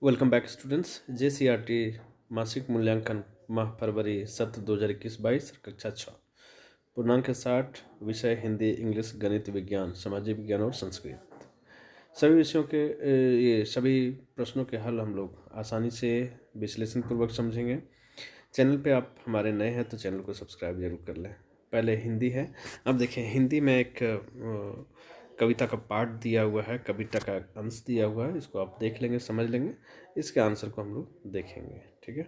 Welcome back students. JCRT मासिक मूल्यांकन माह फरवरी सत्र 2021-22 कक्षा 6 पूर्णांक 60 विषय हिंदी, इंग्लिश, गणित, विज्ञान, सामाजिक विज्ञान और संस्कृत। सभी विषयों के ये सभी प्रश्नों के हल हम लोग आसानी से विश्लेषण पूर्वक समझेंगे। चैनल पे आप हमारे नए हैं तो चैनल को सब्सक्राइब जरूर कर लें। पहले हिंदी है। अब देखें, हिंदी में एक कविता का पार्ट दिया हुआ है, कविता का अंश दिया हुआ है। इसको आप देख लेंगे, समझ लेंगे। इसके आंसर को हम लोग देखेंगे। ठीक है।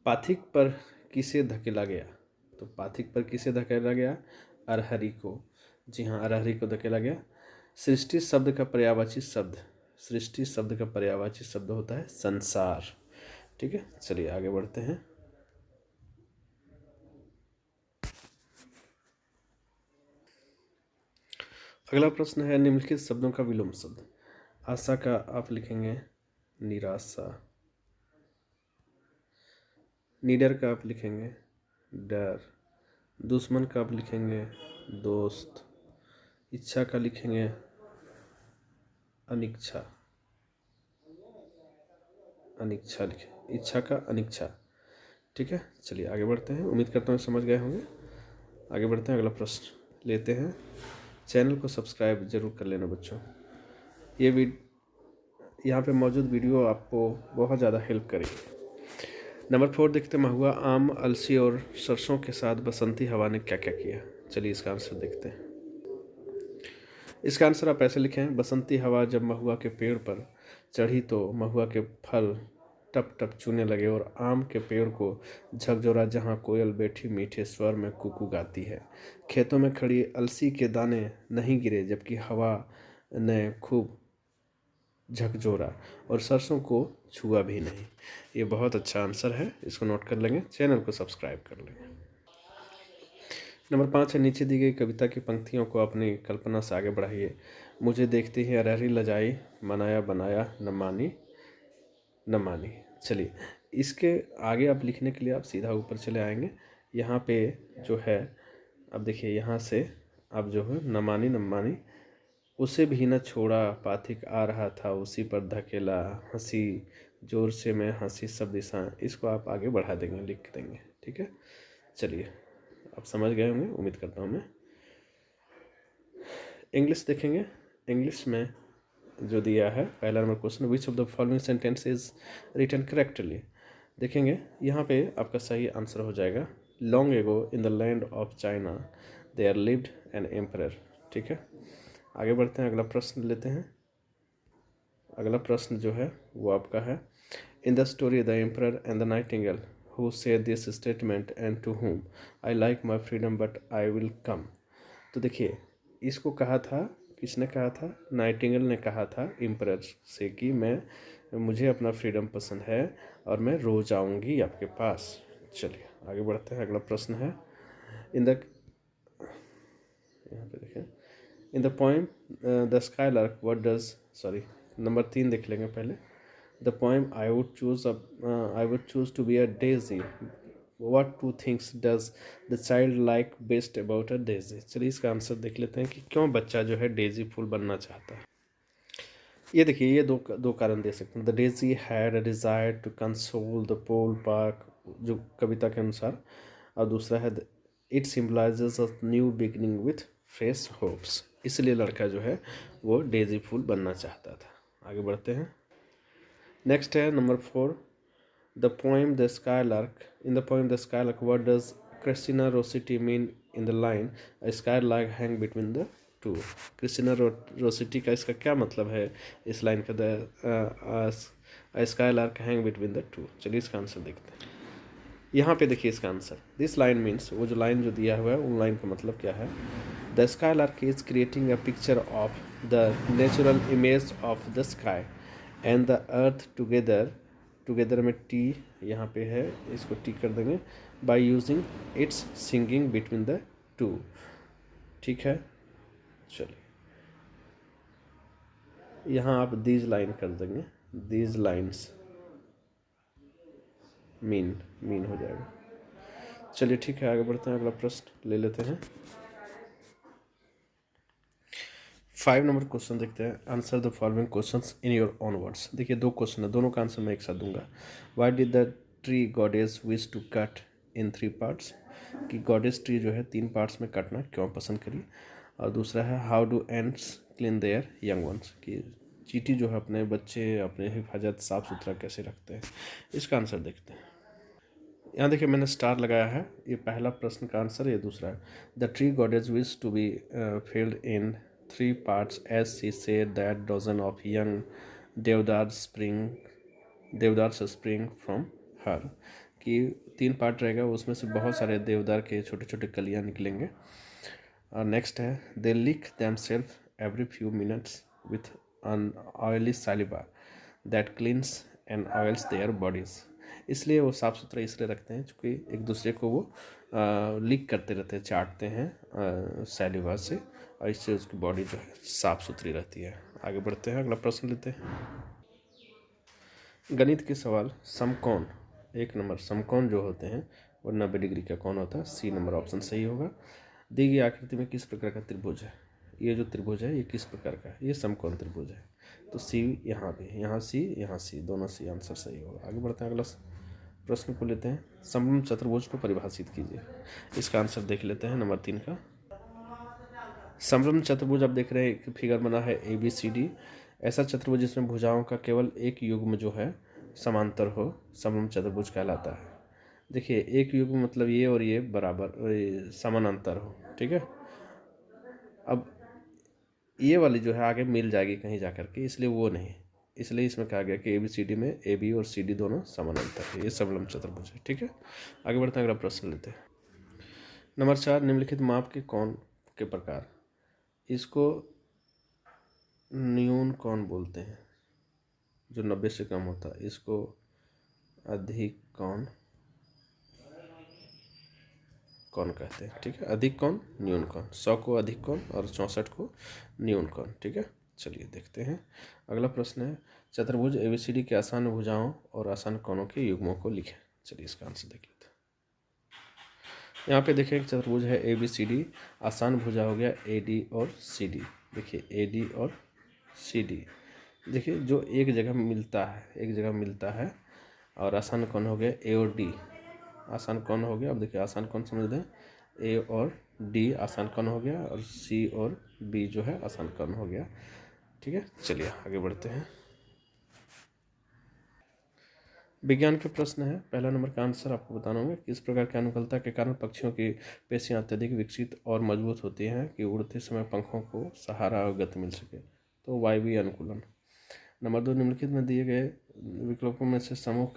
पाथिक पर किसे धकेला गया? तो पाथिक पर किसे धकेला गया? अरहरी को। जी हाँ, अरहरी को धकेला गया। सृष्टि शब्द का पर्यायवाची शब्द, सृष्टि शब्द का पर्यायवाची शब्द होता है संसार। ठीक है, चलिए आगे बढ़ते हैं। अगला प्रश्न है, निम्नलिखित शब्दों का विलोम शब्द। आशा का आप लिखेंगे निराशा, निडर का आप लिखेंगे डर, दुश्मन का आप लिखेंगे दोस्त, इच्छा का लिखेंगे अनिच्छा, अनिच्छा लिखें, इच्छा का अनिच्छा। ठीक है, चलिए आगे बढ़ते हैं। उम्मीद करता हूँ समझ गए होंगे। आगे बढ़ते हैं, अगला प्रश्न लेते हैं। चैनल को सब्सक्राइब जरूर कर लेना बच्चों। ये यहाँ पे मौजूद वीडियो आपको बहुत ज़्यादा हेल्प करेगी। नंबर 4 देखते हैं, महुआ, आम, अलसी और सरसों के साथ बसंती हवा ने क्या क्या किया? चलिए इसका आंसर देखते हैं। इसका आंसर आप ऐसे लिखें, बसंती हवा जब महुआ के पेड़ पर चढ़ी तो महुआ के फल टप टप चूने लगे और आम के पेड़ को झकझोरा जहाँ कोयल बैठी मीठे स्वर में कुकू गाती है। खेतों में खड़ी अलसी के दाने नहीं गिरे जबकि हवा ने खूब झकझोरा और सरसों को छुआ भी नहीं। ये बहुत अच्छा आंसर है, इसको नोट कर लेंगे। चैनल को सब्सक्राइब कर लेंगे। नंबर 5 है, नीचे दी गई कविता की पंक्तियों को अपनी कल्पना से आगे बढ़ाइए। मुझे देखते ही अरहरी लजाई, मनाया बनाया न मानी न मानी। चलिए इसके आगे आप लिखने के लिए आप सीधा ऊपर चले आएंगे। यहाँ पे जो है, अब देखिए यहाँ से अब जो है न मानी न मानी, उसे भी न छोड़ा पाथिक आ रहा था उसी पर धकेला, हंसी जोर से मैं हंसी सब दिशा। इसको आप आगे बढ़ा देंगे, लिख देंगे। ठीक है, चलिए आप समझ गए होंगे, उम्मीद करता हूँ मैं। इंग्लिश देखेंगे। इंग्लिश में जो दिया है, पहला number question, which of the following sentence is written correctly. देखेंगे यहाँ पे आपका सही आंसर हो जाएगा, long ago in the land of China there lived an emperor. ठीक है, आगे बढ़ते हैं, अगला प्रश्न लेते हैं। अगला प्रश्न जो है वो आपका है, in the story the emperor and the nightingale who said this statement and to whom I like my freedom but I will come. तो देखिए इसको कहा था, किसने कहा था? नाइटिंगेल ने कहा था एम्परर से कि मुझे अपना फ्रीडम पसंद है और मैं रोज आऊँगी आपके पास। चलिए आगे बढ़ते हैं, अगला प्रश्न है, इन द, यहाँ पे देखें, in the poem the skylark what does, sorry number 3 देख लेंगे पहले। The poem I would choose to be a daisy, what two things does the child like best about a daisy। चलिए इसका answer देख लेते हैं कि क्यों बच्चा जो है डेजी फूल बनना चाहता है। ये देखिए, ये दो कारण दे सकते हैं। The daisy had a desire to console the pole park, जो कविता के अनुसार, और दूसरा है it symbolises a new beginning with fresh hopes. इसलिए लड़का जो है वो डेजी फूल बनना चाहता था। आगे बढ़ते हैं, नेक्स्ट है number 4, the poem The Skylark. In the poem The Skylark, what does Christina Rossetti mean in the line A skylark hang between the two? Christina Rossetti का इसका क्या मतलब है इस लाइन का, the skylark hang between the two? चलिए इसका answer देखते हैं। यहाँ पे देखिए इसका आंसर, दिस लाइन मीन्स, वो जो लाइन जो दिया हुआ है उन लाइन का मतलब क्या है? The skylark is creating a picture of the natural image of the sky and the earth together. Together में टी यहाँ पे है, इसको टी कर देंगे, by using its singing between the to. ठीक है, चलिए यहाँ आप दीज लाइन कर देंगे, दीज लाइन्स मीन हो जाएगा। चलिए ठीक है, आगे बढ़ते हैं, अगला प्रश्न ले लेते हैं। 5 नंबर क्वेश्चन देखते हैं। Answer the following questions in your own words. देखिए 2 क्वेश्चन है, दोनों का आंसर मैं एक साथ दूंगा। Why did the tree goddess wish to cut in 3 parts, कि गॉडेस ट्री जो है 3 पार्ट्स में काटना क्यों पसंद करी। और दूसरा है how do ends clean there young ones, कि चींटी जो है अपने बच्चे, अपने हिफाजत साफ सुथरा कैसे रखते हैं। इसका आंसर देखते हैं। यहाँ देखिए मैंने स्टार लगाया है, ये पहला प्रश्न का आंसर, ये दूसरा है। The tree goddess wish to be filled in 3 parts as she said that dozen of young deodar spring from her, कि 3 पार्ट रहेगा, उसमें से बहुत सारे देवदार के छोटे छोटे कलियाँ निकलेंगे। और नेक्स्ट है they lick themselves every few minutes with an oily saliva that cleans and oils their bodies, इसलिए वो साफ़ सुथरा इसलिए रखते हैं क्योंकि एक दूसरे को वो लीक करते रहते हैं, चाटते हैं सैलिवा से, और इससे उसकी बॉडी जो है साफ़ सुथरी रहती है। आगे बढ़ते हैं, अगला प्रश्न लेते हैं। गणित के सवाल। समकोण, 1 नंबर, समकोण जो होते हैं वो 90 डिग्री का कौन होता है। सी नंबर ऑप्शन सही होगा। दी गई आकृति में किस प्रकार का त्रिभुज है, ये जो त्रिभुज है ये किस प्रकार का है, ये समकोण त्रिभुज है। तो सी यहाँ पे, यहाँ सी, दोनों सी आंसर सही होगा। आगे बढ़ते हैं, अगला प्रश्न को लेते हैं। समलंब चतुर्भुज को परिभाषित कीजिए। इसका आंसर देख लेते हैं नंबर 3 का। समलंब चतुर्भुज आप देख रहे हैं, एक फिगर बना है ABCD, ऐसा चतुर्भुज जिसमें भुजाओं का केवल एक युग्म जो है समांतर हो, समलंब चतुर्भुज कहलाता है। देखिए एक युग्म मतलब ये और ये बराबर समानांतर हो, ठीक है। अब ये वाली जो है आगे मिल जाएगी कहीं जा कर के, इसलिए वो नहीं, इसलिए इसमें कहा गया कि ABCD में AB और CD दोनों समानांतर है, ये समलंब चतुर्भुज है, ठीक है। आगे बढ़ते हैं, अगला प्रश्न लेते हैं। नंबर 4, निम्नलिखित माप के कौन के प्रकार, इसको न्यून कौन बोलते हैं, जो 90 से कम होता है, इसको अधिक कौन कहते हैं, ठीक है। अधिक कौन, न्यून कौन, 100 को अधिक कौन और 64 को न्यून कौन, ठीक है। चलिए देखते हैं, अगला प्रश्न है। चतुर्भुज ABCD के आसान भुजाओं और आसान कोणों के युग्मों को लिखें। चलिए इसका आंसर देख लेते हैं। यहाँ पे देखिए चतुर्भुज है ABCD, आसान भुजा हो गया AD और CD। देखिए AD और CD, देखिए जो एक जगह मिलता है, और आसान कोण हो गया A और D, आसान कोण हो गया। अब देखिए आसान कोण समझ लें, A और D आसान कोण हो गया, और C और B जो है आसान कोण हो गया, ठीक है। चलिए आगे बढ़ते हैं। विज्ञान के प्रश्न है। पहला नंबर का आंसर आपको बताना होगा, किस प्रकार की अनुकूलता के कारण पक्षियों की पेशियां अत्यधिक विकसित और मजबूत होती हैं कि उड़ते समय पंखों को सहारा और गति मिल सके। तो वायवीय अनुकूलन। नंबर 2, निम्नलिखित में दिए गए विकल्पों में से समूह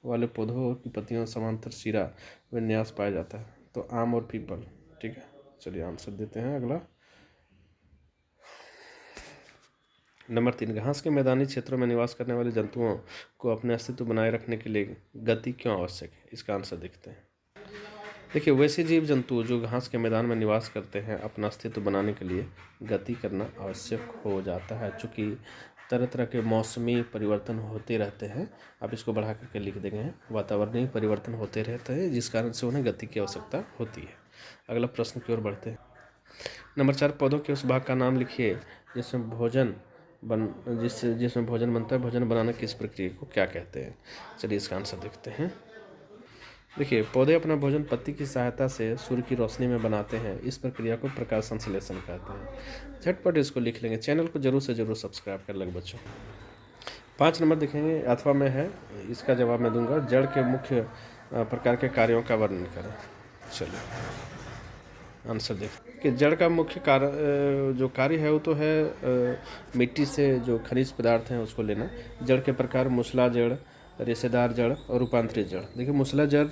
वाले पौधों की पत्तियों समांतर सिरा विन्यास पाया जाता है। तो आम और पीपल, ठीक है। चलिए आंसर देते हैं अगला। नंबर 3, घास के मैदानी क्षेत्रों में निवास करने वाले जंतुओं को अपने अस्तित्व बनाए रखने के लिए गति क्यों आवश्यक है। इसका आंसर देखते हैं। देखिए वैसे जीव जंतु जो घास के मैदान में निवास करते हैं, अपना अस्तित्व बनाने के लिए गति करना आवश्यक हो जाता है, चूँकि तरह तरह के मौसमी परिवर्तन होते रहते हैं। आप इसको बढ़ा करके लिख देंगे, वातावरणीय परिवर्तन होते रहते हैं जिस कारण से उन्हें गति की आवश्यकता होती है। अगला प्रश्न की ओर बढ़ते हैं। नंबर 4, पौधों के उस भाग का नाम लिखिए जिसमें भोजन बनता है। भोजन बनाना किस प्रक्रिया को क्या कहते हैं। चलिए इसका आंसर देखते हैं। देखिए पौधे अपना भोजन पत्ती की सहायता से सूर्य की रोशनी में बनाते हैं, इस प्रक्रिया को प्रकाश संश्लेषण कहते हैं। झटपट इसको लिख लेंगे। चैनल को जरूर से जरूर सब्सक्राइब कर लेंगे बच्चों। 5 नंबर देखेंगे, अथवा में है, इसका जवाब मैं दूंगा, जड़ के मुख्य प्रकार के कार्यों का वर्णन करें। चलिए आंसर देखें कि जड़ का मुख्य कार्य जो कार्य है वो तो है मिट्टी से जो खनिज पदार्थ हैं उसको लेना। जड़ के प्रकार मूसला जड़, रेशेदार जड़ और रूपांतरित जड़। देखिए मूसला जड़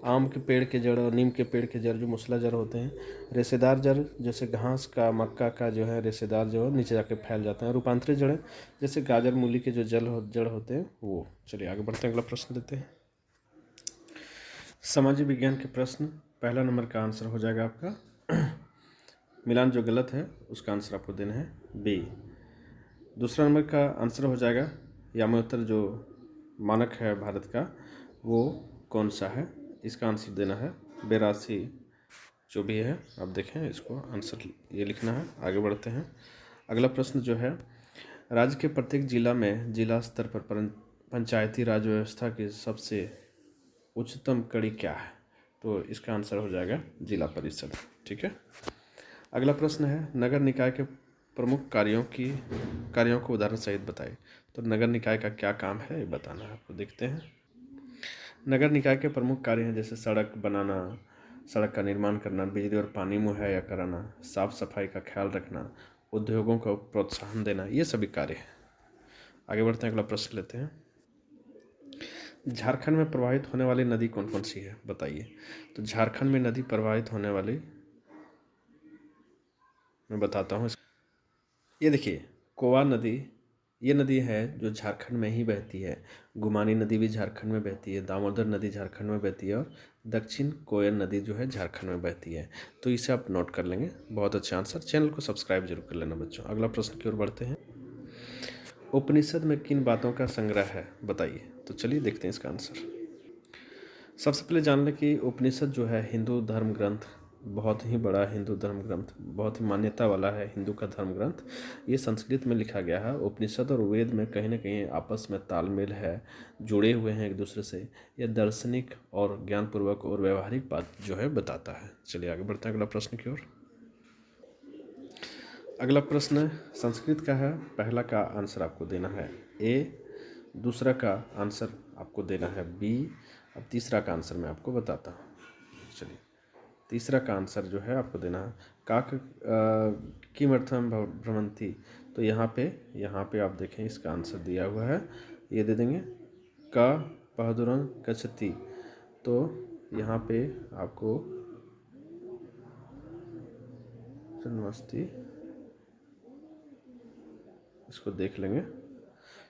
आम के पेड़ के जड़ और नीम के पेड़ के जड़ जो मूसला जड़ होते हैं। रेशेदार जड़ जैसे घास का, मक्का का जो है रेशेदार जो नीचे जाके फैल जाते हैं। रूपांतरित जड़ जैसे गाजर मूली के जो जड़ होते हैं वो। चलिए आगे बढ़ते हैं, अगला प्रश्न देते हैं। सामाजिक विज्ञान के प्रश्न। पहला नंबर का आंसर हो जाएगा आपका मिलान जो गलत है उसका आंसर आपको देना है बी। दूसरा नंबर का आंसर हो जाएगा याम्योत्तर जो मानक है भारत का वो कौन सा है। इसका आंसर देना है 82 जो भी है। आप देखें इसको आंसर ये लिखना है। आगे बढ़ते हैं, अगला प्रश्न जो है, राज्य के प्रत्येक जिला में जिला स्तर पर पंचायती राज व्यवस्था की सबसे उच्चतम कड़ी क्या है? तो इसका आंसर हो जाएगा जिला परिषद। ठीक है। अगला प्रश्न है, नगर निकाय के प्रमुख कार्यों को उदाहरण सहित बताइए। तो नगर निकाय का क्या काम है ये बताना है आपको। देखते हैं। नगर निकाय के प्रमुख कार्य हैं जैसे सड़क बनाना, सड़क का निर्माण करना, बिजली और पानी मुहैया कराना, साफ सफाई का ख्याल रखना, उद्योगों को प्रोत्साहन देना, ये सभी कार्य हैं। आगे बढ़ते हैं, अगला प्रश्न लेते हैं। झारखंड में प्रवाहित होने वाली नदी कौन कौन सी है बताइए। तो झारखंड में नदी प्रवाहित होने वाली मैं बताता हूँ। ये देखिए, कोवा नदी, ये नदी है जो झारखंड में ही बहती है। गुमानी नदी भी झारखंड में बहती है, दामोदर नदी झारखंड में बहती है, और दक्षिण कोयल नदी जो है झारखंड में बहती है। तो इसे आप नोट कर लेंगे। बहुत अच्छा आंसर। चैनल को सब्सक्राइब जरूर कर लेना बच्चों। अगला प्रश्न की ओर बढ़ते हैं। उपनिषद में किन बातों का संग्रह है बताइए। तो चलिए देखते हैं इसका आंसर। सबसे पहले जान लें कि उपनिषद जो है हिंदू धर्म ग्रंथ, बहुत ही बड़ा हिंदू धर्म ग्रंथ, बहुत ही मान्यता वाला है हिंदू का धर्म ग्रंथ। ये संस्कृत में लिखा गया है। उपनिषद और वेद में कहीं ना कहीं आपस में तालमेल है, जुड़े हुए हैं एक दूसरे से। यह दार्शनिक और ज्ञानपूर्वक और व्यवहारिक बात जो है बताता है। चलिए आगे बढ़ते हैं अगला प्रश्न की ओर। अगला प्रश्न संस्कृत का है। पहला का आंसर आपको देना है ए, दूसरा का आंसर आपको देना है बी। अब तीसरा का आंसर मैं आपको बताता हूँ। चलिए, तीसरा का आंसर जो है आपको देना है काक किमर्थम भ्रमंती। तो यहाँ पे आप देखें इसका आंसर दिया हुआ है, ये दे देंगे का बहादुरन गच्छति। तो यहाँ पे आपको मस्ती इसको देख लेंगे।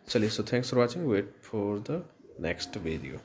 चलिए, so thanks for watching, wait for the next video.